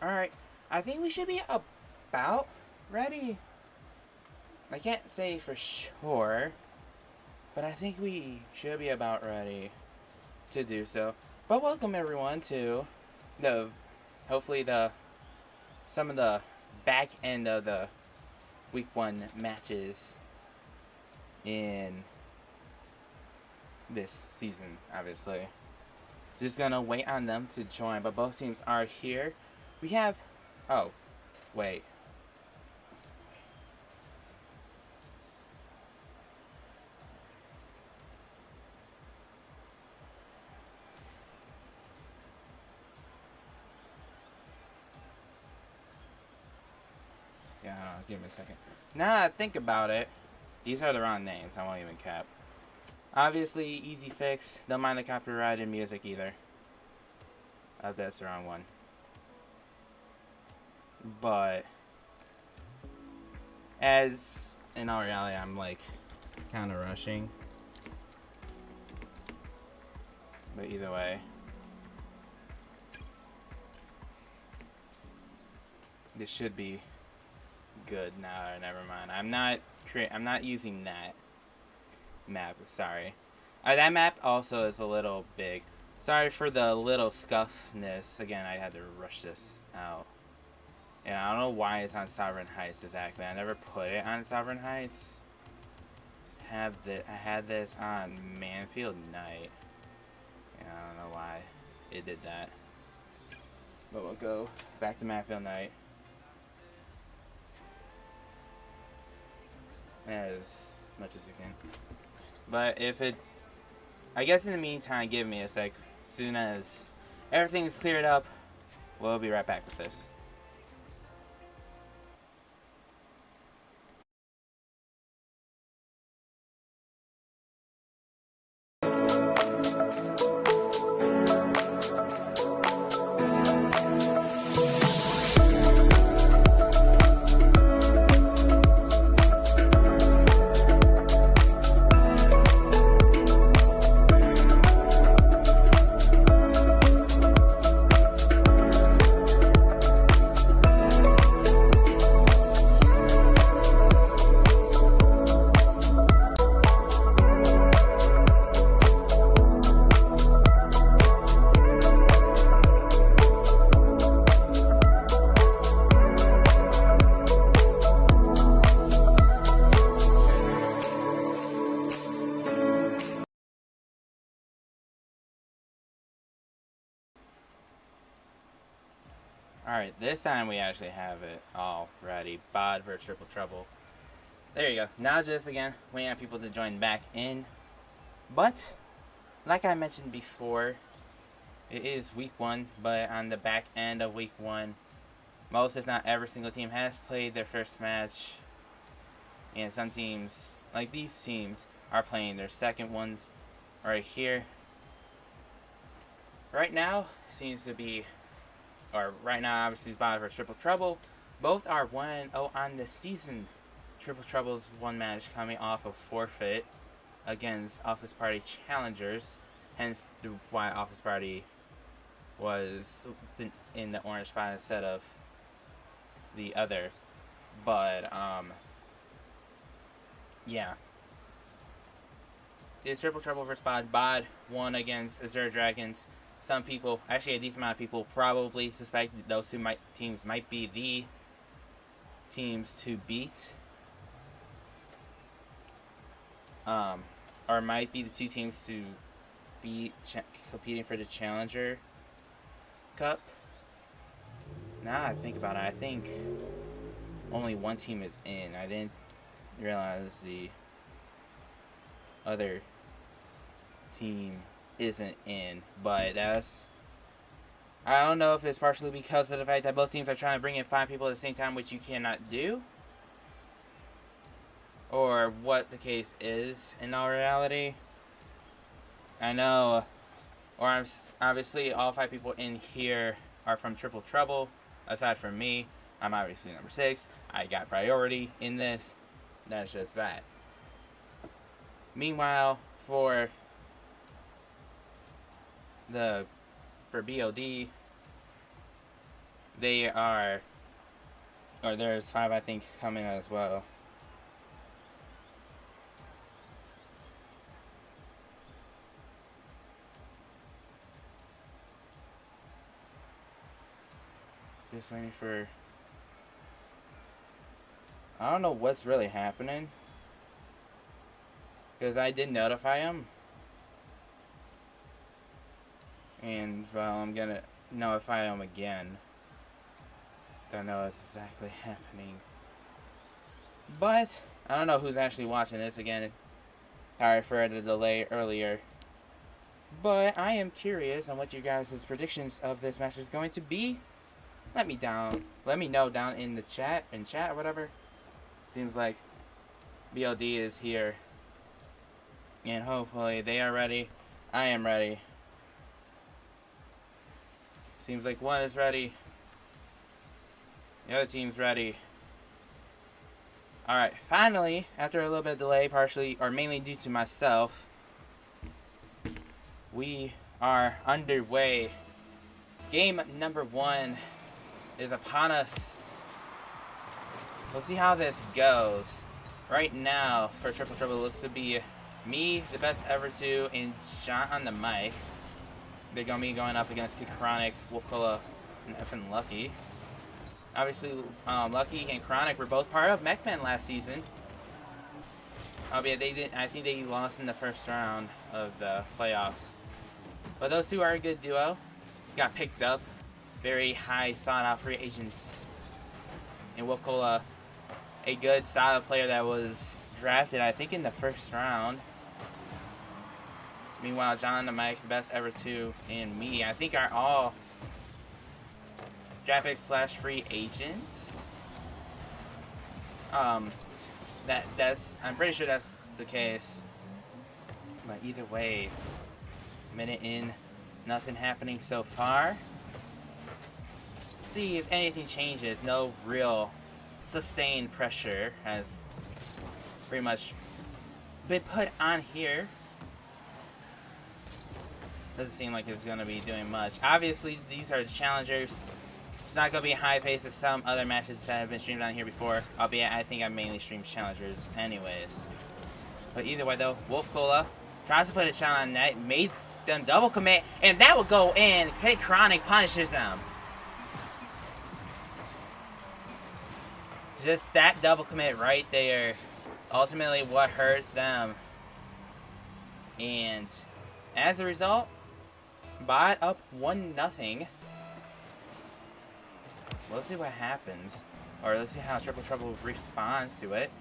Alright, I think we should be about ready. I can't say for sure, but I think we should be about ready to do so. But welcome everyone to the, hopefully some of the back end of the week 1 matches in this season, obviously. Just gonna wait on them to join, but both teams are here. We have, oh, wait. Yeah, give me a second. Now that I think about it, these are the wrong names. I won't even cap. Obviously, easy fix. Don't mind the copyrighted music either. That's the wrong one. But as in all reality, I'm like kind of rushing. But either way, this should be good. Nah, never mind. I'm not using that map. Sorry. That map also is a little big. Sorry for the little scuffness. Again, I had to rush this out. Yeah, I don't know why it's on Sovereign Heights exactly. I never put it on Sovereign Heights. I had this on Manfield Night. Yeah, I don't know why it did that. But we'll go back to Manfield Night. As much as you can. But if it, I guess in the meantime, give me a sec. As soon as everything's cleared up, we'll be right back with this. Alright, this time we actually have it all ready. B.O.D versus Triple Trouble. There you go. Now just again, waiting on people to join back in. But, like I mentioned before, it is week 1, but on the back end of week 1, most if not every single team has played their first match. And some teams, like these teams, are playing their second ones right here. Right now, seems to be, or right now obviously is B.O.D versus Triple Trouble. Both are 1-0 on the season. Triple Trouble's one match coming off a forfeit against Office Party Challengers. Hence why Office Party was in the orange spot instead of the other. But, yeah. It's Triple Trouble versus B.O.D. B.O.D won against Azure Dragons. Some people, actually a decent amount of people, probably suspect those two teams might be the teams to beat. Or might be the two teams to be competing for the Challenger Cup. Now I think about it, I think only one team is in. I didn't realize the other team isn't in, but that's, I don't know if it's partially because of the fact that both teams are trying to bring in 5 people at the same time, which you cannot do, or what the case is in all reality. I know, or I'm obviously all 5 people in here are from Triple Trouble. Aside from me, I'm obviously number 6. I got priority in this. That's just that. Meanwhile, for B.O.D, they are, or there's 5 I think coming as well. Just waiting for, I don't know what's really happening, because I did notify him, and well, I'm gonna notify him again. Don't know what's exactly happening, but I don't know who's actually watching this again. Sorry for the delay earlier, but I am curious on what you guys' predictions of this match is going to be. Let me know down in the chat, or whatever. Seems like B.O.D is here, and hopefully they are ready. I am ready. Seems like one is ready. The other team's ready. Alright, finally, after a little bit of delay, partially or mainly due to myself, we are underway. Game number 1 is upon us. We'll see how this goes. Right now, for Triple Trouble, it looks to be me, the best ever 2, and John on the mic. They're going to be going up against Kid Chronic, Wolfcola, and effing Lucky. Obviously, Lucky and Chronic were both part of MechMen last season. Albeit they didn't. I think they lost in the first round of the playoffs. But those two are a good duo. Got picked up. Very high sought-out free agents. And Wolfcola, a good solid player that was drafted, I think, in the first round. Meanwhile, John the Mike, best ever 2, and me, I think are all draft pick / free agents. That's I'm pretty sure that's the case. But either way, minute in, nothing happening so far. See if anything changes. No real sustained pressure has pretty much been put on here. Doesn't seem like it's going to be doing much. Obviously, these are the challengers. It's not going to be high pace as some other matches that have been streamed on here before. Albeit, I think I mainly stream challengers anyways. But either way, though, Wolfcola tries to put a shot on net, made them double commit, and that will go in. Kid Chronic punishes them. Just that double commit right there. Ultimately, what hurt them. And as a result, B.O.D up 1-0. We'll see what happens. Or let's see how Triple Trouble responds to it.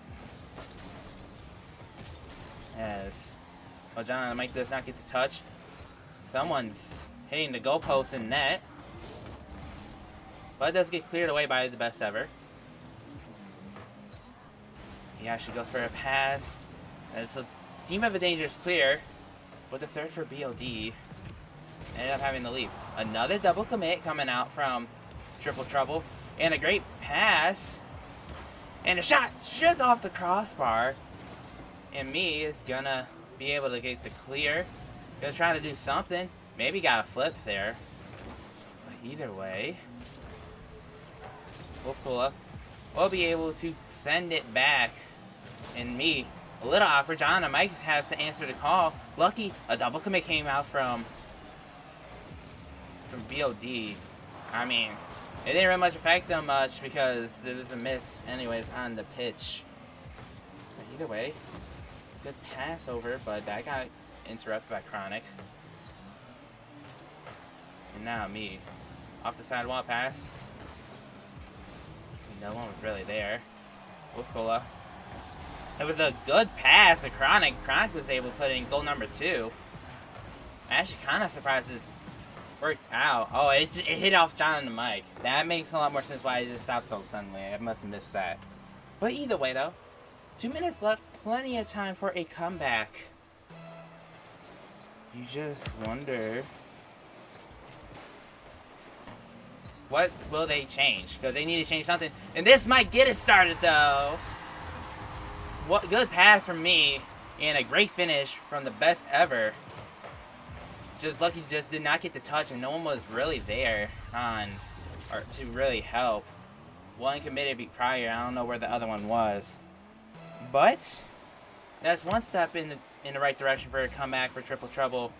As well, John on the mic does not get the touch. Someone's hitting the goalpost in net. But it does get cleared away by the best ever. He actually goes for a pass. As a Team of a Dangerous clear. But the third for B.O.D. ended up having the lead. Another double commit coming out from Triple Trouble. And a great pass. And a shot just off the crossbar. And me is gonna be able to get the clear. Gonna try to do something. Maybe got a flip there. But either way, Wolfcola will be able to send it back. And me, a little awkward. John and Mike has to answer the call. Lucky, a double commit came out from B.O.D. I mean, it didn't really much affect them much because it was a miss anyways on the pitch. But either way, good pass over, but that got interrupted by Chronic. And now me, off the sidewall pass. No one was really there. Wolfcola. It was a good pass to Chronic. Chronic was able to put in goal number 2. I'm actually kind of surprised this worked out. Oh, it hit off John on the mic. That makes a lot more sense why it just stopped so suddenly. I must have missed that. But either way, though, 2 minutes left. Plenty of time for a comeback. You just wonder, what will they change? Because they need to change something. And this might get it started, though. What good pass from me. And a great finish from the best ever. Just Lucky just did not get the touch. And no one was really there on or to really help. One committed prior. I don't know where the other one was, but that's one step in the right direction for a comeback for Triple Trouble.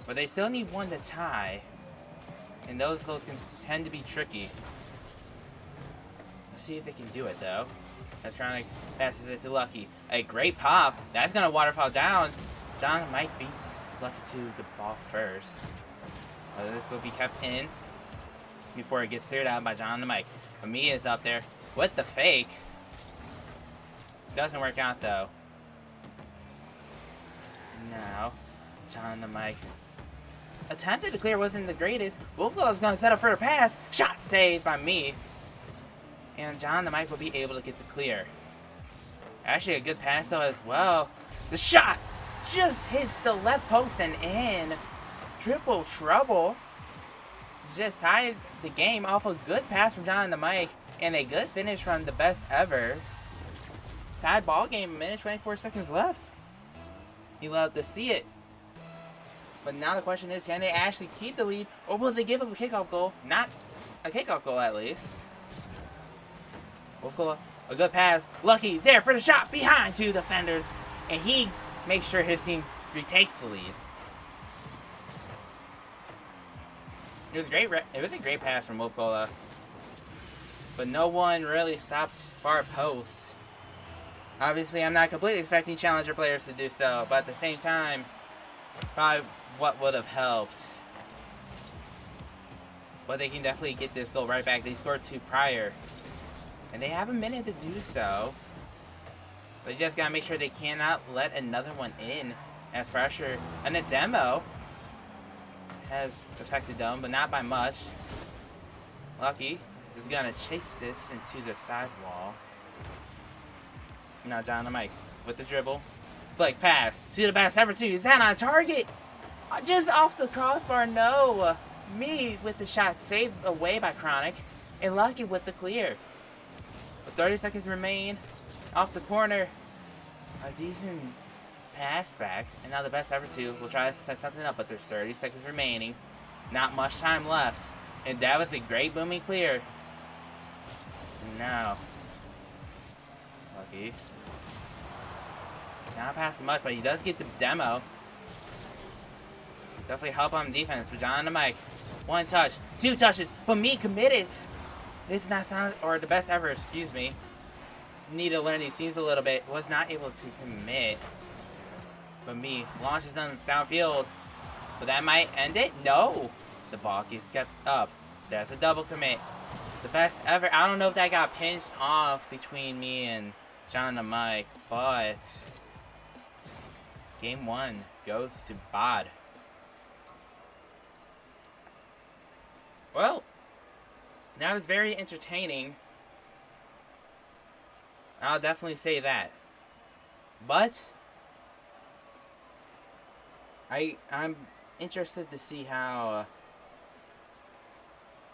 But they still need one to tie, and those goals can tend to be tricky. Let's see if they can do it though. As Chronic passes it to Lucky. A great pop. That's gonna waterfall down. John and Mike beats Lucky to the ball first. This will be kept in before it gets cleared out by John and Mike. Mamiya is up there with the fake. Doesn't work out though. Now, John and Mike. Attempted to clear wasn't the greatest. Wolfglow is going to set up for a pass. Shot saved by me. And John and Mike will be able to get the clear. Actually, a good pass though as well. The shot just hits the left post and in. Triple Trouble just tied the game off a good pass from John and Mike and a good finish from the best ever. Tied ball game, a minute 24 seconds left. You love to see it. But now the question is, can they actually keep the lead or will they give up a kickoff goal? Not a kickoff goal at least. Wolfglow, a good pass. Lucky there for the shot behind two defenders. And he makes sure his team retakes the lead. It was a great pass from Wolfglow. But no one really stopped far post. Obviously, I'm not completely expecting challenger players to do so, but at the same time, probably what would have helped. But they can definitely get this goal right back. They scored 2 prior. And they have a minute to do so. But you just gotta make sure they cannot let another one in as pressure. And the demo has affected them, but not by much. Lucky is gonna chase this into the sidewall. Now John and Mike with the dribble. Flick pass to the best ever too. Is that on target? Just off the crossbar, no. Me with the shot saved away by Chronic. And Lucky with the clear. But 30 seconds remain. Off the corner. A decent pass back. And now the best ever two will try to set something up, but there's 30 seconds remaining. Not much time left. And that was a great booming clear. And now Lucky. Not passing much, but he does get the demo. Definitely help on defense. But John and Mike. 1 touch. 2 touches. But me committed. This is not sound or the best ever, excuse me. Need to learn these scenes a little bit. Was not able to commit. But me launches them downfield. But that might end it? No. The ball gets kept up. That's a double commit. The best ever. I don't know if that got pinched off between me and John and Mike, but game 1 goes to B.O.D. Well, that was very entertaining. I'll definitely say that. But I'm interested to see how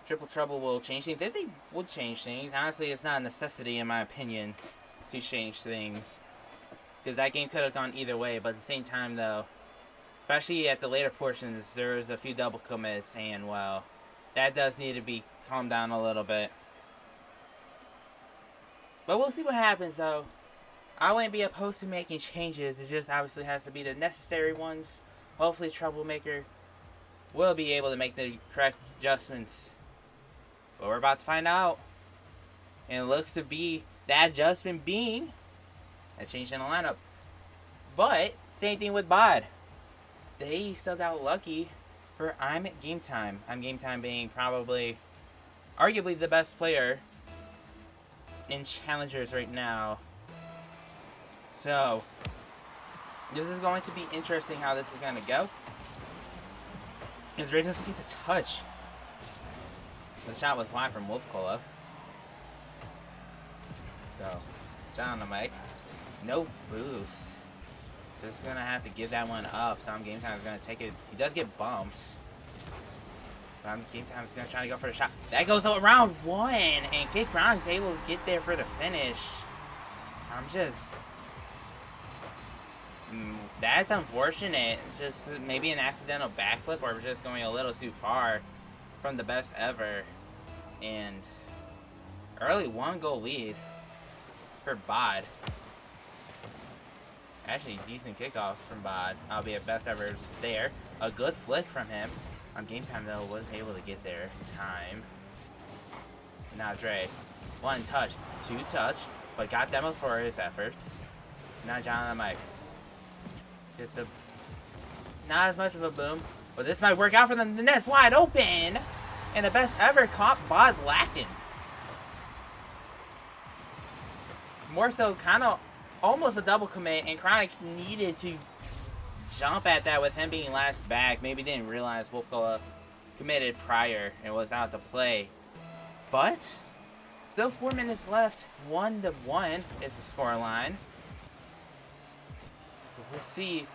Triple Trouble will change things. If they would change things, honestly, it's not a necessity in my opinion to change things. Because that game could have gone either way, but at the same time though, especially at the later portions, there was a few double commits and well, that does need to be calmed down a little bit. But we'll see what happens though. I wouldn't be opposed to making changes, it just obviously has to be the necessary ones. Hopefully Troublemaker will be able to make the correct adjustments. But we're about to find out. And it looks to be that adjustment being a change in the lineup. But same thing with B.O.D. They subbed out Lucky for I'm at Game Time. I'm Game Time being probably, arguably the best player in Challengers right now. So this is going to be interesting how this is going to go. Because Ray doesn't get the touch. The shot was wide from Wolfglow. So, John and Mike. No boost. Just going to have to give that one up. So Game Time is going to take it. He does get bumps. But Game Time is going to try to go for the shot. That goes around 1. And Kid Crown is able to get there for the finish. I'm just... that's unfortunate. Just maybe an accidental backflip or just going a little too far from the best ever. And early 1-goal lead for B.O.D. Actually, decent kickoff from B.O.D. Albeit best ever there. A good flick from him. On game time, though, wasn't able to get there in time. Now Dre. 1 touch, 2 touch, but got demoed for his efforts. Now John and Mike. It's a not as much of a boom, but this might work out for them. The net's wide open, and the best ever caught B.O.D. lacking. More so, kind of almost a double commit, and Chronic needed to jump at that with him being last back. Maybe didn't realize Wolfcola committed prior and was out to play. But still 4 minutes left. 1-1 is the score line. So we'll see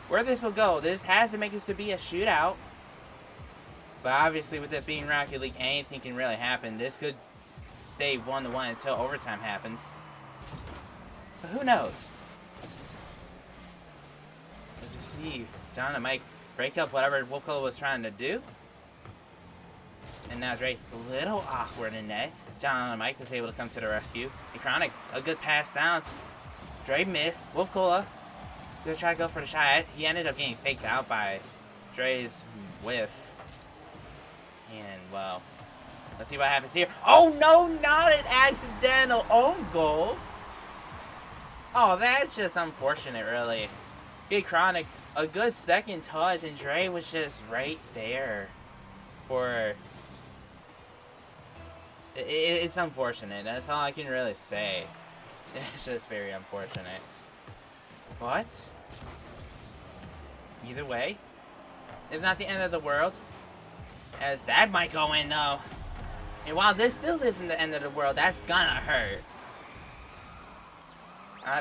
where this will go. This has to make this to be a shootout. But obviously with this being Rocket League, anything can really happen. This could stay 1-1 until overtime happens. But who knows? As you see, John and Mike break up whatever Wolfcola was trying to do. And now Dre, a little awkward in net. John and Mike was able to come to the rescue. And Chronic, a good pass down. Dre missed. Wolfcola gonna try to go for the shot. He ended up getting faked out by Dre's whiff. And, well, let's see what happens here. Oh, no, not an accidental own goal. Oh, that's just unfortunate, really. Get Chronic a good second touch, and Dre was just right there for... It's unfortunate. That's all I can really say. It's just very unfortunate. But either way, it's not the end of the world. As that might go in, though. And while this still isn't the end of the world, that's gonna hurt.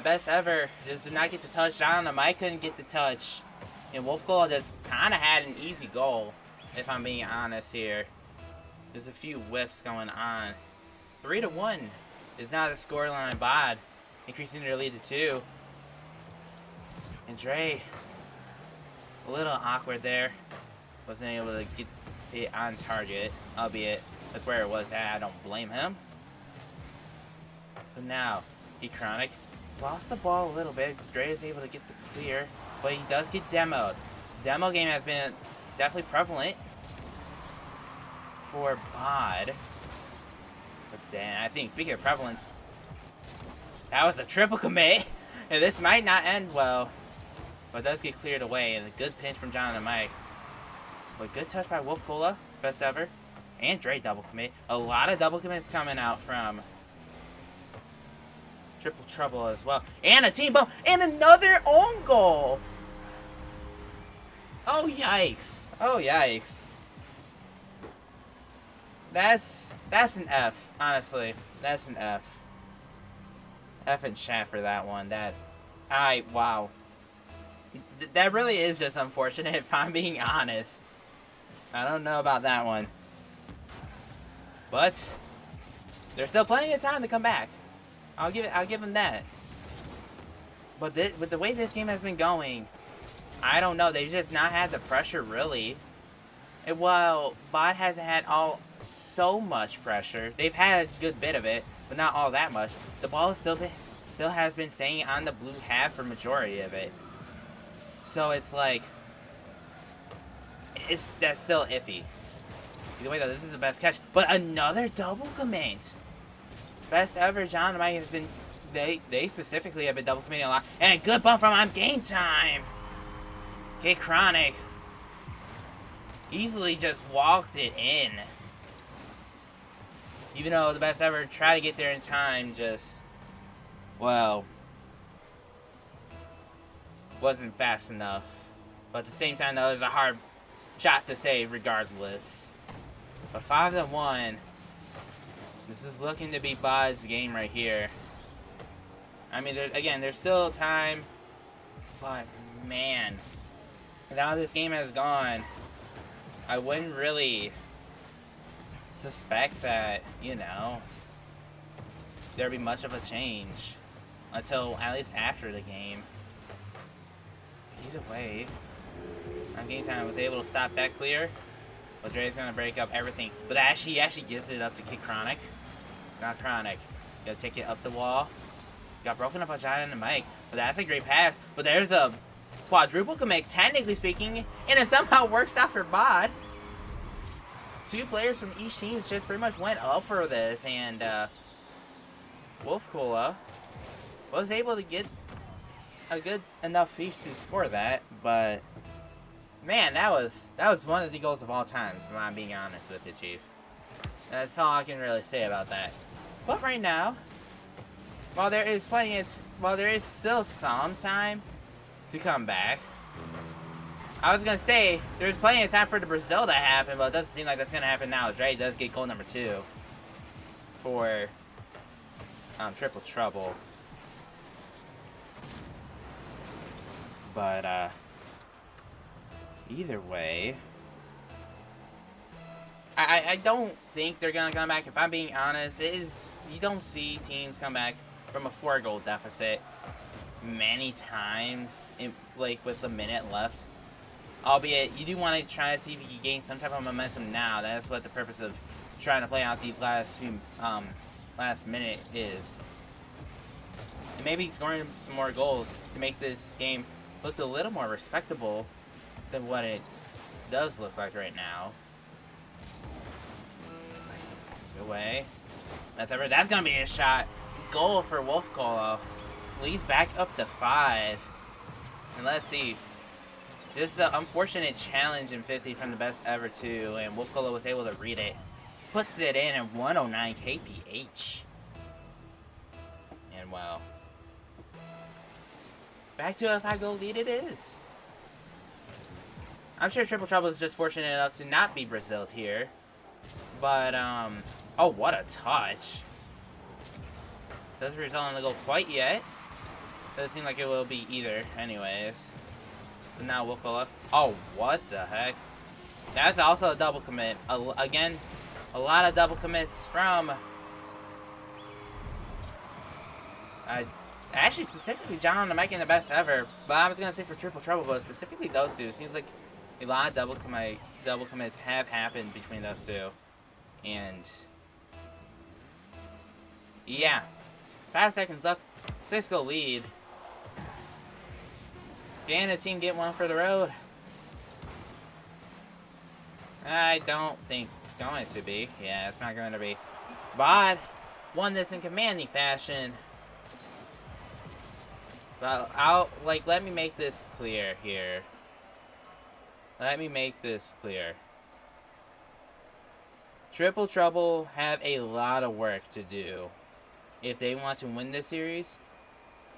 Best ever just did not get the touch. John and Mike couldn't get the touch. And Wolfcola just kind of had an easy goal, if I'm being honest here. There's a few whiffs going on. 3-1 is now the scoreline. B.O.D. increasing their lead to 2. And Dre, a little awkward there. Wasn't able to get it on target, albeit that's where it was at. I don't blame him. So now, D-Chronic lost the ball a little bit. Dre is able to get the clear, but he does get demoed. Demo game has been definitely prevalent for B.O.D. But then, I think, speaking of prevalence, that was a triple commit. And this might not end well, but it does get cleared away. And a good pinch from John and Mike. But good touch by Wolfcola, best ever. And Dre double commit. A lot of double commits coming out from Triple Trouble as well. And a team bump. And another own goal. Oh, yikes. Oh, yikes. That's an F, honestly. That's an F. F in chat for that one. Wow. That really is just unfortunate, if I'm being honest. I don't know about that one. But there's still plenty of time to come back. I'll give them that. But with the way this game has been going, I don't know. They've just not had the pressure, really. And while B.O.D. hasn't had so much pressure, they've had a good bit of it, but not all that much. The ball still has been staying on the blue half for majority of it. So it's like, that's still iffy. Either way, though, this is the best catch. But another double commit. Best ever. John and Mike have been, they specifically have been double committing a lot. And a good bump from on game time. Okay, Chronic easily just walked it in. Even though the best ever tried to get there in time, just, well, wasn't fast enough. But at the same time, though, it was a hard shot to save regardless. But 5-1. This is looking to be B.O.D.'s game right here. I mean, there's still time. But, man, with how this game has gone, I wouldn't really suspect that, there'd be much of a change until at least after the game. Either way, on game time, I was able to stop that clear. But Dre's gonna break up everything. But he actually gives it up to Kid Chronic. Not Chronic. Gonna take it up the wall. Got broken up by Giant and Mike. But that's a great pass. But there's a quadruple commit, technically speaking. And it somehow works out for B.O.D. 2 players from each team just pretty much went up for this. And Wolf Cola was able to get a good enough piece to score that. But man, that was one of the goals of all time, if I'm being honest with you, Chief. That's all I can really say about that. But right now, while there is still some time to come back, I was gonna say there's plenty of time for the Brazil to happen, but it doesn't seem like that's gonna happen now. As Dre does get goal number 2 for Triple Trouble. But either way, I don't think they're gonna come back. If I'm being honest, you don't see teams come back from a 4-goal deficit many times, with a minute left. Albeit, you do want to try to see if you can gain some type of momentum now. That's what the purpose of trying to play out these last minute is. And maybe scoring some more goals to make this game look a little more respectable than what it does look like right now. Good way. That's going to be a shot. Goal for Wolf Cola. Leads back up to 5. And let's see. This is an unfortunate challenge in 50 from the best ever too, and Wolf Cola was able to read it. Puts it in at 109 kph. And well, back to a 5-goal lead it is. I'm sure Triple Trouble is just fortunate enough to not be Braziled here. But, oh, what a touch. Doesn't result in a goal quite yet. Doesn't seem like it will be either, anyways. But now Wolf Cola. Oh, what the heck? That's also a double commit. Again, a lot of double commits from... actually, specifically John and Mike in the best ever. But I was going to say for Triple Trouble, but specifically those two. It seems like a lot of double commits have happened between those two. And... yeah. 5 seconds left. 6-goal lead. Can the team get one for the road? I don't think it's going to be. Yeah, it's not going to be. B.O.D won this in commanding fashion. But let me make this clear here. Let me make this clear. Triple Trouble have a lot of work to do if they want to win this series.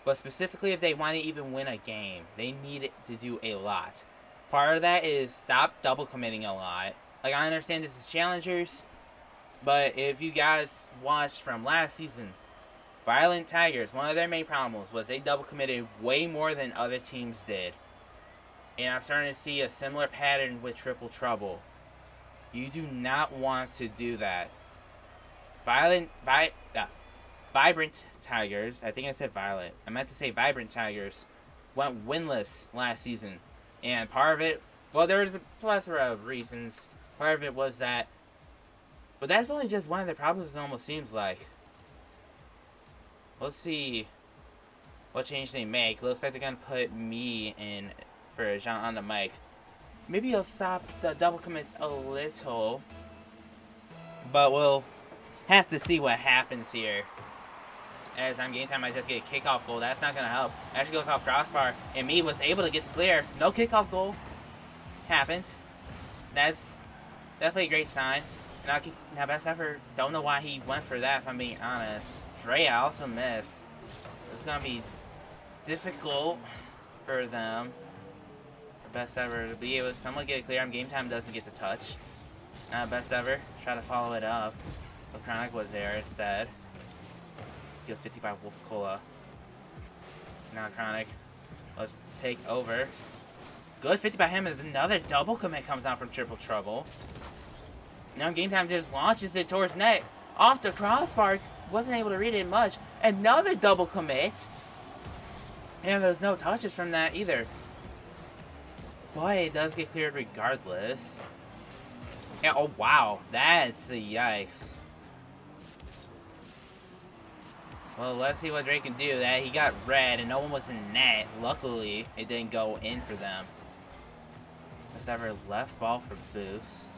But specifically, if they want to even win a game, they need to do a lot. Part of that is stop double committing a lot. Like, I understand this is challengers, but if you guys watched from last season, Violent Tigers, one of their main problems was they double committed way more than other teams did. And I'm starting to see a similar pattern with Triple Trouble. You do not want to do that. Vibrant Tigers, I think I said Violet. I meant to say Vibrant Tigers went winless last season. And part of it, well, there was a plethora of reasons. Part of it was that, but that's only just one of the problems, it almost seems like. Let's see what change they make. Looks like they're going to put me in for Jean on the mic. Maybe he'll stop the double commits a little. But we'll have to see what happens here. As I'm game time, I just get a kickoff goal. That's not going to help. Actually goes off crossbar. And me was able to get the clear. No kickoff goal. Happens. That's definitely a great sign. Now best ever, don't know why he went for that, if I'm being honest. Dre also missed. It's going to be difficult for them. Best ever to be able to, someone get it clear. Game time doesn't get the touch. Best ever. Try to follow it up. But Chronic was there instead. Deal 50 by Wolf Cola. Now Chronic. Let's take over. Good 50 by him, and another double commit comes out from Triple Trouble. Now Game Time just launches it towards net. Off the crossbar. Wasn't able to read it much. Another double commit. And there's no touches from that either. Boy, it does get cleared regardless. Yeah, oh wow, that's a yikes. Well, let's see what Drake can do. That he got red and no one was in net. Luckily, it didn't go in for them. Let's have our left ball for boost.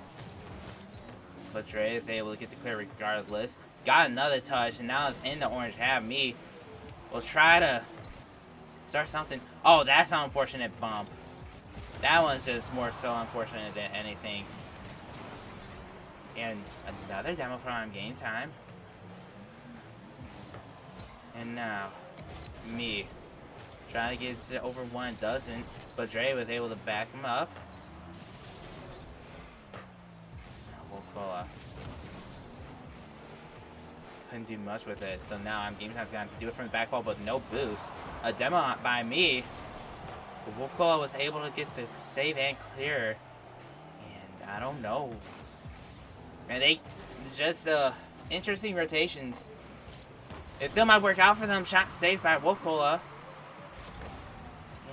But Dre is able to get the clear regardless. Got another touch, and now it's in the orange half. Me will try to start something. Oh, that's an unfortunate bump. That one's just more so unfortunate than anything. And another demo from Game Time. And now, me trying to get it over one, doesn't. But Dre was able to back him up. Wolf Cola couldn't do much with it, so now Game Time's gonna have to do it from the back wall, but no boost. A demo by me. But Wolf Cola was able to get the save and clear. And I don't know. And they just interesting rotations. It still might work out for them. Shot saved by Wolf Cola.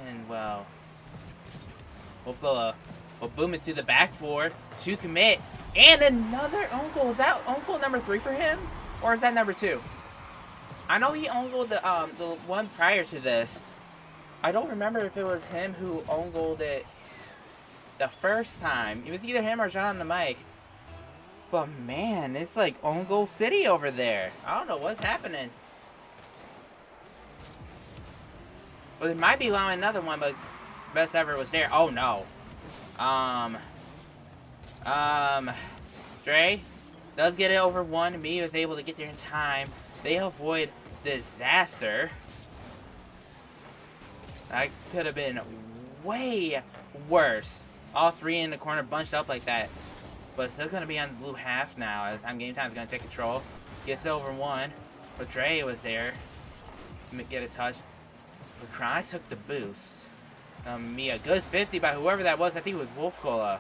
And well, Wolf Cola will boom it to the backboard to commit. And another own goal. Is that own goal number 3 for him? Or is that number 2? I know he own goaled the one prior to this. I don't remember if it was him who own goaled it the first time. It was either him or John on the mic. But man, it's like own goal city over there. I don't know what's happening. Well, it might be allowing another one, but best ever was there. Oh no. Dre does get it over one. Me was able to get there in time. They avoid disaster. That could have been way worse. All 3 in the corner bunched up like that. But still going to be on the blue half now, as Game Time's going to take control. Gets it over one. But Dre was there. Get a touch. But Cry took the boost. Me, a good 50 by whoever that was. I think it was Wolf Cola.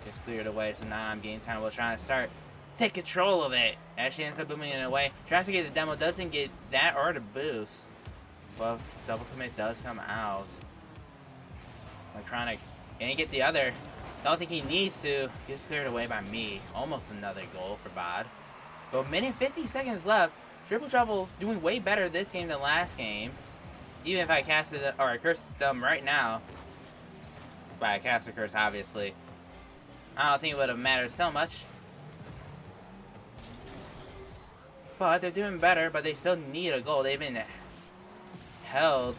Gets cleared away, so now Game Time will try to start. Take control of it. Actually ends up booming it away. Tries to get the demo, doesn't get that or the boost. But double commit does come out. Electronic can't get the other. Don't think he needs to. Gets cleared away by me. Almost another goal for B.O.D. But a minute 50 seconds left. Triple Trouble doing way better this game than last game. Even if I casted it, or I cursed them right now. By a caster curse, obviously. I don't think it would have mattered so much. But they're doing better, but they still need a goal. They've been held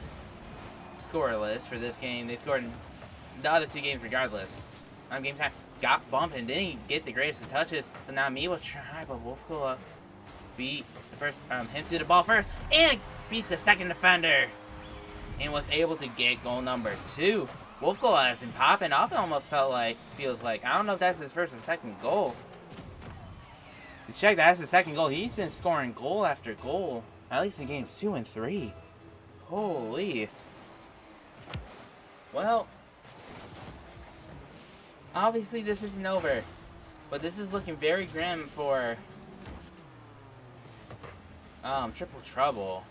scoreless for this game. They scored in the other 2 games regardless. Game Time got bumped and didn't get the greatest of touches. So now me will try, but Wolf Cola beat the first, him to the ball first and beat the second defender. And was able to get goal number 2. Wolf Cola has been popping off. It almost feels like. I don't know if that's his first or second goal. To check, that's his second goal. He's been scoring goal after goal. At least in games 2 and 3. Holy. Well, obviously this isn't over. But this is looking very grim for Triple Trouble.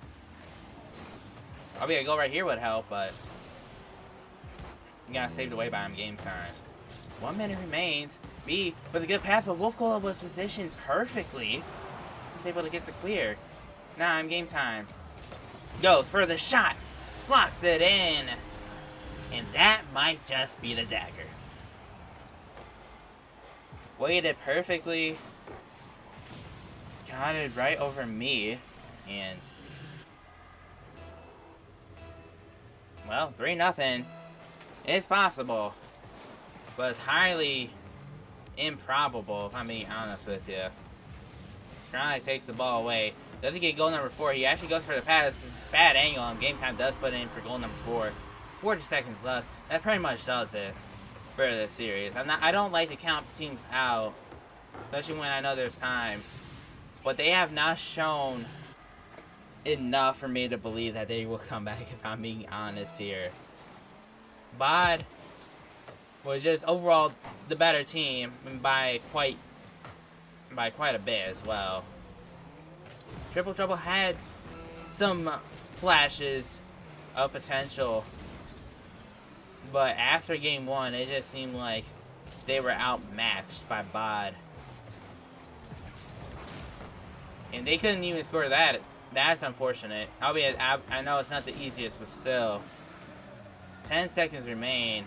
Probably a goal right here would help, but you got saved away by Game Time. 1 minute remains. B with a good pass, but Wolf Cola was positioned perfectly. Was able to get the clear. Now Game Time. Goes for the shot. Slots it in. And that might just be the dagger. Waited perfectly. Got it right over me. And well, 3-0. It's possible. But it's highly improbable, if I'm being honest with you. Try takes the ball away. Doesn't get goal number 4. He actually goes for the pass. Bad angle, and Game Time does put it in for goal number 4. 40 seconds left. That pretty much does it for this series. I don't like to count teams out, especially when I know there's time. But they have not shown enough for me to believe that they will come back, if I'm being honest here. B.O.D was just overall the better team, and by quite a bit as well. Triple Trouble had some flashes of potential, but after game 1, it just seemed like they were outmatched by B.O.D. And they couldn't even score that. That's unfortunate. I know it's not the easiest, but still. 10 seconds remain.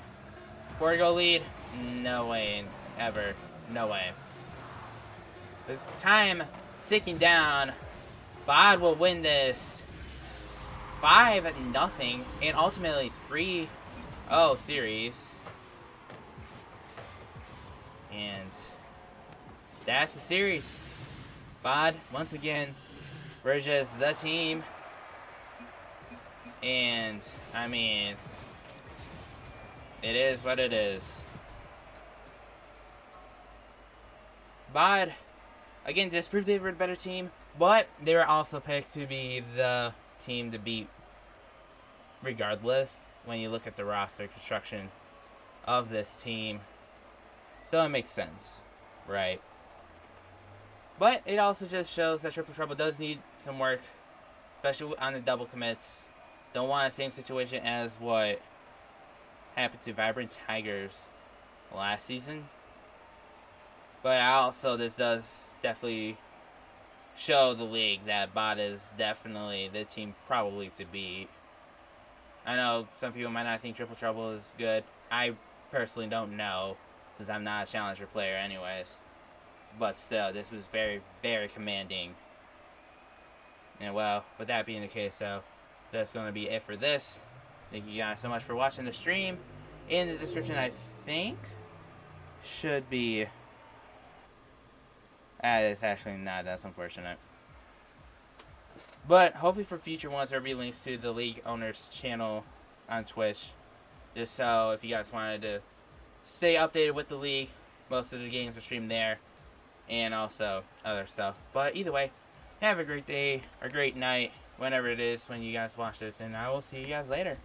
4-goal lead? No way. Ever. No way. With time ticking down, B.O.D will win this 5-0 and ultimately 3-0 series. And that's the series. B.O.D, once again, we're just the team. And, I mean, it is what it is. B.O.D, again, just proved they were the better team. But they were also picked to be the team to beat regardless when you look at the roster construction of this team. So it makes sense, right? But it also just shows that Triple Trouble does need some work, especially on the double commits. Don't want the same situation as what happened to Vibrant Tigers last season. But also, this does definitely show the league that B.O.D is definitely the team probably to beat. I know some people might not think Triple Trouble is good. I personally don't know, because I'm not a Challenger player anyways. But still, this was very, very commanding. And well, with that being the case, though, that's going to be it for this. Thank you guys so much for watching the stream. In the description, I think, should be... it's actually not. That's unfortunate. But hopefully for future ones, there will be links to the league owner's channel on Twitch. Just so if you guys wanted to stay updated with the league, most of the games are streamed there. And also other stuff. But either way, have a great day or great night, whenever it is when you guys watch this. And I will see you guys later.